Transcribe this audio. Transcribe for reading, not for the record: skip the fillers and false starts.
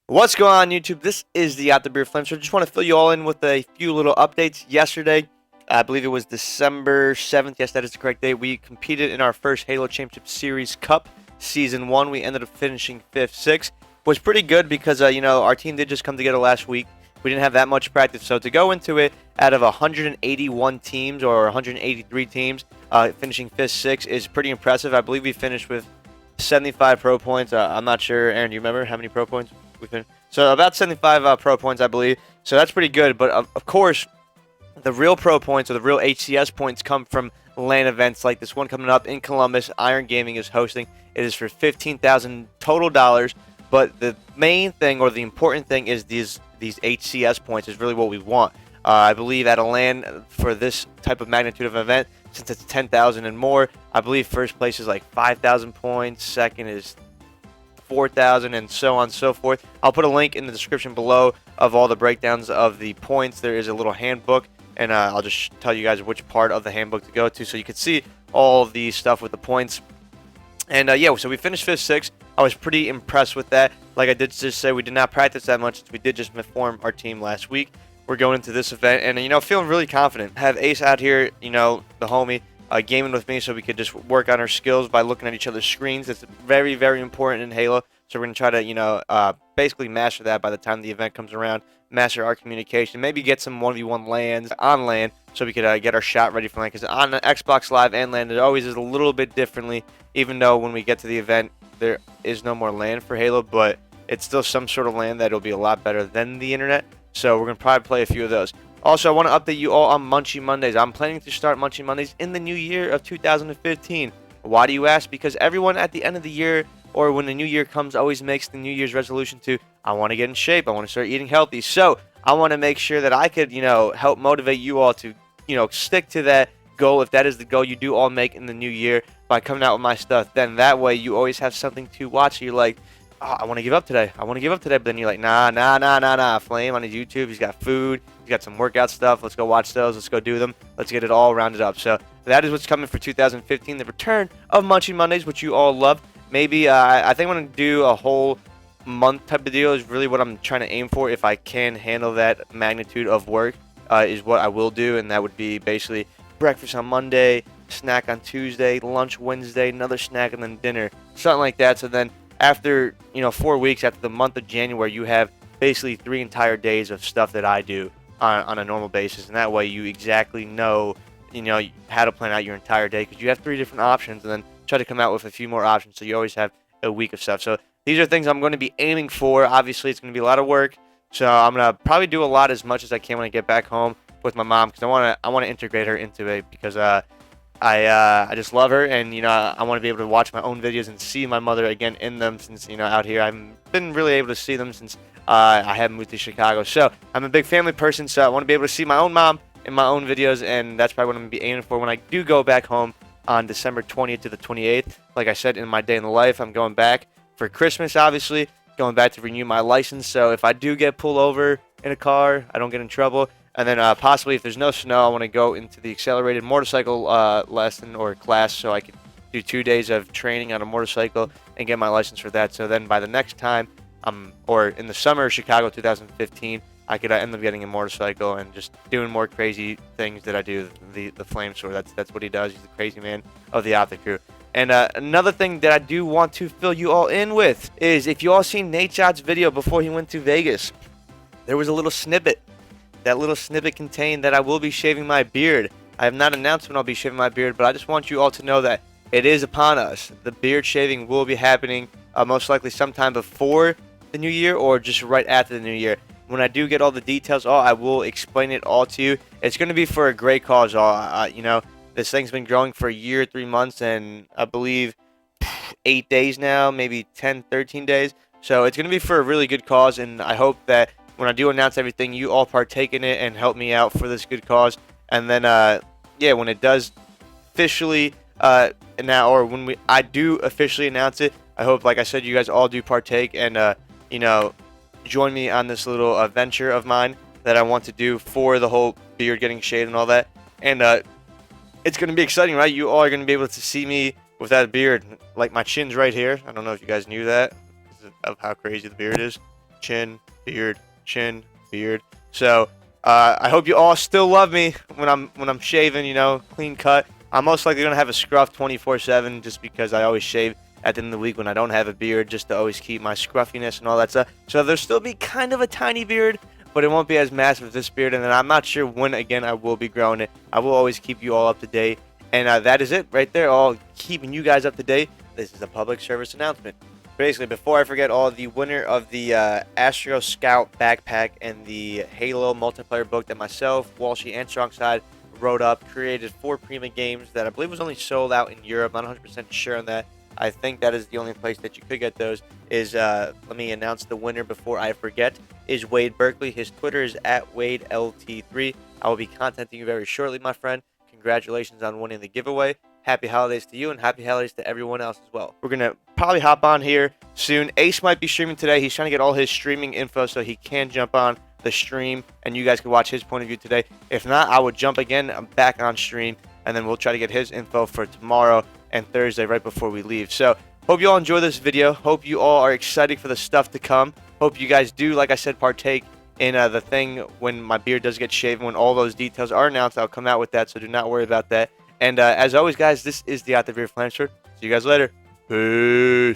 What's going on, YouTube? This is the Out the Beer Flamesword. Just want to fill you all in with a few little updates. Yesterday, I believe it was December 7th. Yes, that is the correct date. We competed in our first Halo Championship Series Cup Season 1. We ended up finishing 5th, 6th. Was pretty good because, our team did just come together last week. We didn't have that much practice. So to go into it out of 181 teams or 183 teams, finishing 5th, 6th is pretty impressive. I believe we finished with 75 pro points. I'm not sure. Aaron, do you remember how many pro points we finished? So about 75 pro points, I believe. So that's pretty good. But of course, the real pro points or the real HCS points come from LAN events like this one coming up in Columbus. Iron Gaming is hosting. It is for $15,000 total dollars. But the main thing or the important thing is these HCS points is really what we want. I believe at a LAN for this type of magnitude of event, since it's 10,000 and more, I believe first place is like 5,000 points, second is 4,000, and so on and so forth. I'll put a link in the description below of all the breakdowns of the points. There is a little handbook, and I'll just tell you guys which part of the handbook to go to so you can see all of the stuff with the points. And yeah, so we finished 5th, 6th. I was pretty impressed with that. Like I did just say, we did not practice that much. We did just form our team last week. We're going into this event and, feeling really confident. Have Ace out here, the homie, gaming with me so we could just work on our skills by looking at each other's screens. It's very, very important in Halo. So we're going to try to, basically master that by the time the event comes around. Master our communication. Maybe get some 1v1 LANs on LAN so we could get our shot ready for LAN. Because on Xbox Live and LAN, it always is a little bit differently. Even though when we get to the event, there is no more LAN for Halo. But it's still some sort of LAN that will be a lot better than the internet. So we're going to probably play a few of those. Also, I want to update you all on Munchie Mondays. I'm planning to start Munchie Mondays in the new year of 2015. Why do you ask? Because everyone at the end of the year or when the new year comes always makes the New Year's resolution to, I want to get in shape. I want to start eating healthy. So I want to make sure that I could, help motivate you all to, stick to that goal. If that is the goal you do all make in the new year by coming out with my stuff, then that way you always have something to watch. You're like, oh, I want to give up today. I want to give up today. But then you're like, nah. Flame on his YouTube. He's got food. He's got some workout stuff. Let's go watch those. Let's go do them. Let's get it all rounded up. So that is what's coming for 2015. The return of Munchie Mondays, which you all love. Maybe I think I'm going to do a whole month type of deal is really what I'm trying to aim for. If I can handle that magnitude of work is what I will do. And that would be basically breakfast on Monday, snack on Tuesday, lunch Wednesday, another snack, and then dinner. Something like that. So then after 4 weeks, after the month of January, you have basically 3 entire days of stuff that I do on a normal basis, and that way you exactly know how to plan out your entire day, because you have 3 different options, and then try to come out with a few more options, so you always have a week of stuff. So these are things I'm going to be aiming for. Obviously, it's going to be a lot of work, so I'm going to probably do a lot as much as I can when I get back home with my mom, because I want to integrate her into it, because I just love her, and I want to be able to watch my own videos and see my mother again in them, since out here I've been really able to see them since I have moved to Chicago. So I'm a big family person, so I want to be able to see my own mom in my own videos, and that's probably what I'm going to be aiming for when I do go back home on December 20th to the 28th. Like I said, in my day in the life, I'm going back for Christmas, obviously, going back to renew my license. So if I do get pulled over in a car, I don't get in trouble. And then possibly if there's no snow, I want to go into the accelerated motorcycle lesson or class, so I could do 2 days of training on a motorcycle and get my license for that. So then by the next time, or in the summer of Chicago 2015, I could end up getting a motorcycle and just doing more crazy things that I do. The Flamesword, that's what he does. He's the crazy man of the Optic crew. And another thing that I do want to fill you all in with is, if you all seen Nate Shot's video before he went to Vegas, there was a little snippet. That little snippet contained that I will be shaving my beard. I have not announced when I'll be shaving my beard, but I just want you all to know that it is upon us. The beard shaving will be happening most likely sometime before the new year or just right after the new year. When I do get all the details, I will explain it all to you. It's going to be for a great cause. This thing's been growing for a year, 3 months, and I believe 8 days now, maybe 10, 13 days. So it's going to be for a really good cause, and I hope that when I do announce everything, you all partake in it and help me out for this good cause. And then, when it does officially I do officially announce it, I hope, like I said, you guys all do partake and join me on this little venture of mine that I want to do for the whole beard getting shaved and all that. And it's going to be exciting, right? You all are going to be able to see me with that beard. Like, my chin's right here. I don't know if you guys knew that, because of how crazy the beard is. chin, beard, chin, beard. So I hope you all still love me when I'm shaving, you know, clean cut. I'm most likely gonna have a scruff 24/7 just because I always shave at the end of the week when I don't have a beard, just to always keep my scruffiness and all that stuff. So there'll still be kind of a tiny beard, but it won't be as massive as this beard. And then I'm not sure when again I will be growing it. I will always keep you all up to date. And that is it right there, all keeping you guys up to date. This is a public service announcement. Basically, before I forget, all the winner of the Astro Scout backpack and the Halo multiplayer book that myself, Walshy, and Strongside wrote up, created for Prima Games that I believe was only sold out in Europe. I'm not 100% sure on that. I think that is the only place that you could get those. Let me announce the winner before I forget, is Wade Berkeley. His Twitter is at WadeLT3. I will be contacting you very shortly, my friend. Congratulations on winning the giveaway. Happy holidays to you and happy holidays to everyone else as well. We're going to probably hop on here soon. Ace might be streaming today. He's trying to get all his streaming info so he can jump on the stream and you guys can watch his point of view today. If not, I would jump again. I'm back on stream and then we'll try to get his info for tomorrow and Thursday right before we leave. So hope you all enjoy this video. Hope you all are excited for the stuff to come. Hope you guys do, like I said, partake in the thing when my beard does get shaven. When all those details are announced, I'll come out with that, so do not worry about that. And as always, guys, this is the Out the Beard Flamesword. See you guys later. Peace.